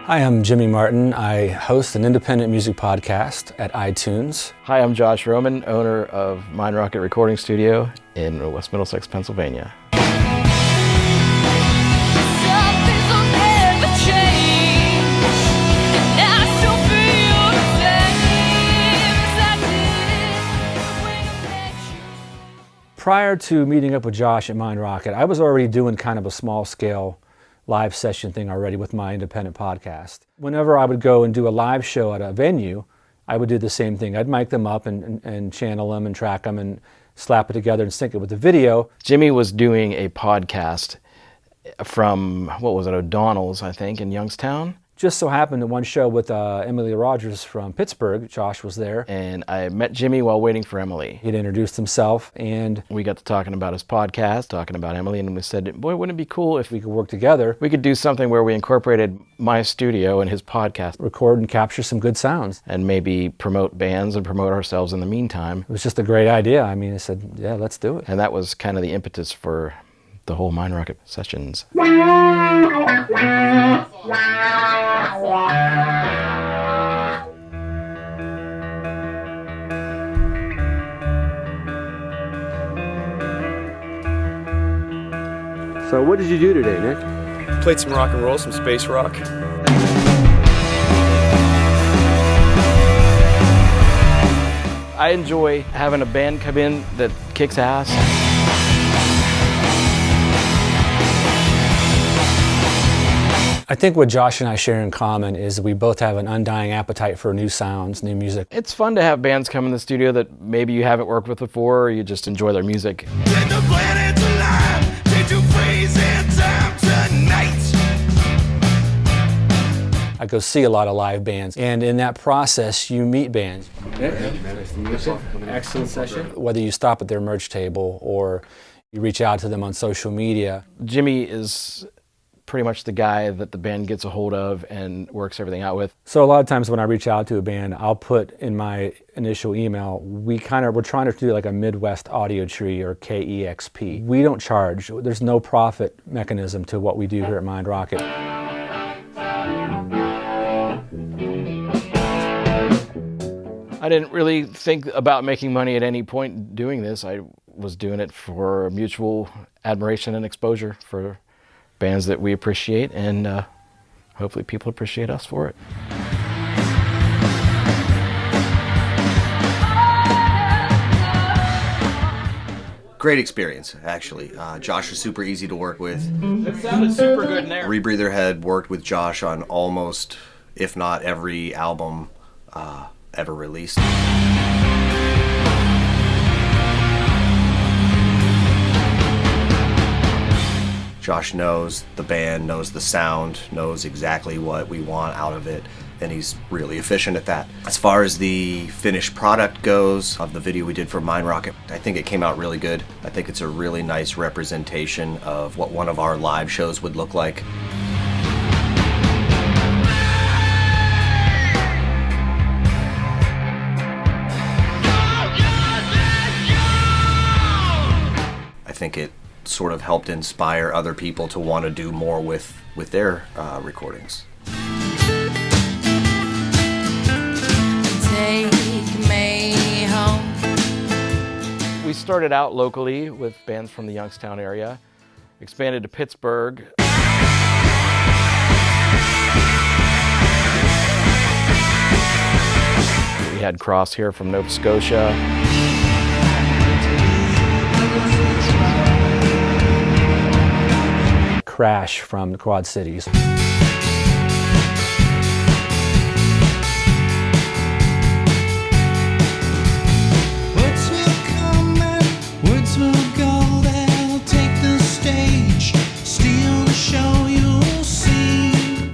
Hi, I'm Jimmy Martin. I host an independent music podcast at iTunes. Hi, I'm Josh Roman, owner of Mindrocket Recording Studio in West Middlesex, Pennsylvania. Prior to meeting up with Josh at Mindrocket, I was already doing kind of a small-scale live session thing already with my independent podcast. Whenever I would go and do a live show at a venue, I would do the same thing. I'd mic them up and channel them and track them and slap it together and sync it with the video. Jimmy was doing a podcast from, what was it, O'Donnell's, I think, in Youngstown. Just so happened that one show with Emily Rogers from Pittsburgh, Josh was there. And I met Jimmy while waiting for Emily. He'd introduced himself, and we got to talking about his podcast, talking about Emily, and we said, boy, wouldn't it be cool if we could work together. We could do something where we incorporated my studio and his podcast. Record and capture some good sounds. And maybe promote bands and promote ourselves in the meantime. It was just a great idea. I mean, I said, yeah, let's do it. And that was kind of the impetus for the whole Mindrocket Sessions. So what did you do today, Nick? Played some rock and roll, some space rock. I enjoy having a band come in that kicks ass. I think what Josh and I share in common is we both have an undying appetite for new sounds, new music. It's fun to have bands come in the studio that maybe you haven't worked with before, or you just enjoy their music. I go see a lot of live bands, and in that process, you meet bands. Nice to meet you. Excellent session. Whether you stop at their merch table or you reach out to them on social media. Jimmy is pretty much the guy that the band gets a hold of and works everything out with. So a lot of times when I reach out to a band, I'll put in my initial email, we're trying to do like a Midwest audio tree or KEXP. We don't charge. There's no profit mechanism to what we do here at Mindrocket. I didn't really think about making money at any point doing this. I was doing it for mutual admiration and exposure for bands that we appreciate, and hopefully people appreciate us for it. Great experience, actually. Josh is super easy to work with. It sounded super good in there. Rebreather had worked with Josh on almost, if not every album ever released. Josh knows the band, knows the sound, knows exactly what we want out of it, and he's really efficient at that. As far as the finished product goes, of the video we did for Mindrocket, I think it came out really good. I think it's a really nice representation of what one of our live shows would look like. I think it sort of helped inspire other people to want to do more with their recordings. Take me home. We started out locally with bands from the Youngstown area, expanded to Pittsburgh. We had Cross here from Nova Scotia. Crash from the Quad Cities.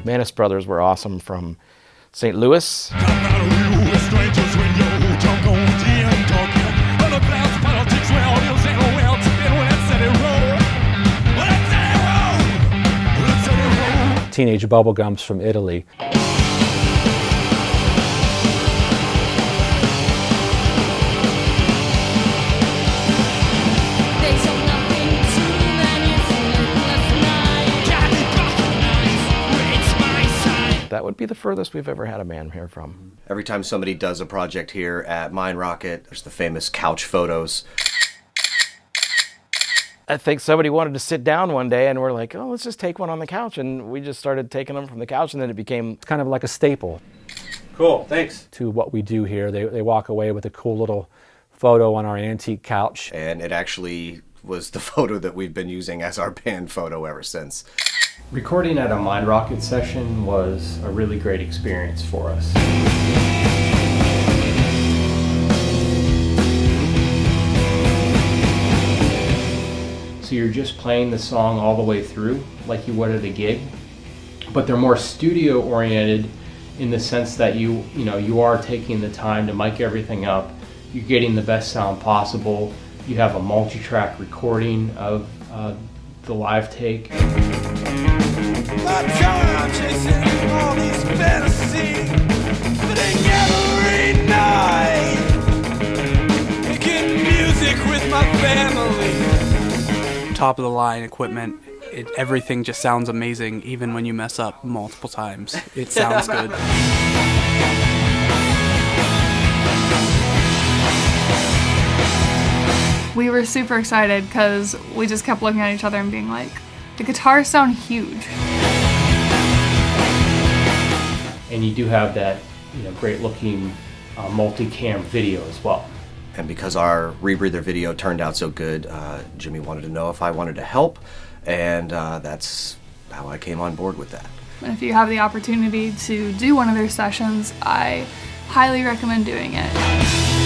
Manus Brothers were awesome from St. Louis. Teenage Bubblegums from Italy. would be the furthest we've ever had a band here from. Every time somebody does a project here at Mindrocket, there's the famous couch photos. I think somebody wanted to sit down one day and we're like, oh, let's just take one on the couch. And we just started taking them from the couch, and then it became It's kind of like a staple. Cool, thanks. To what we do here. They walk away with a cool little photo on our antique couch. And it actually was the photo that we've been using as our band photo ever since. Recording at a Mindrocket session was a really great experience for us. So you're just playing the song all the way through like you would at a gig, but they're more studio oriented in the sense that you are taking the time to mic everything up. You're getting the best sound possible. You have a multi-track recording of the live take. My time chasing all these fantasies, but every night making music with my family. Top of the line equipment. Everything just sounds amazing, even when you mess up multiple times. It sounds good. We were super excited because we just kept looking at each other and being like, the guitars sound huge. And you do have that great looking multi-cam video as well. And because our Rebreather video turned out so good, Jimmy wanted to know if I wanted to help, and that's how I came on board with that. And if you have the opportunity to do one of their sessions, I highly recommend doing it.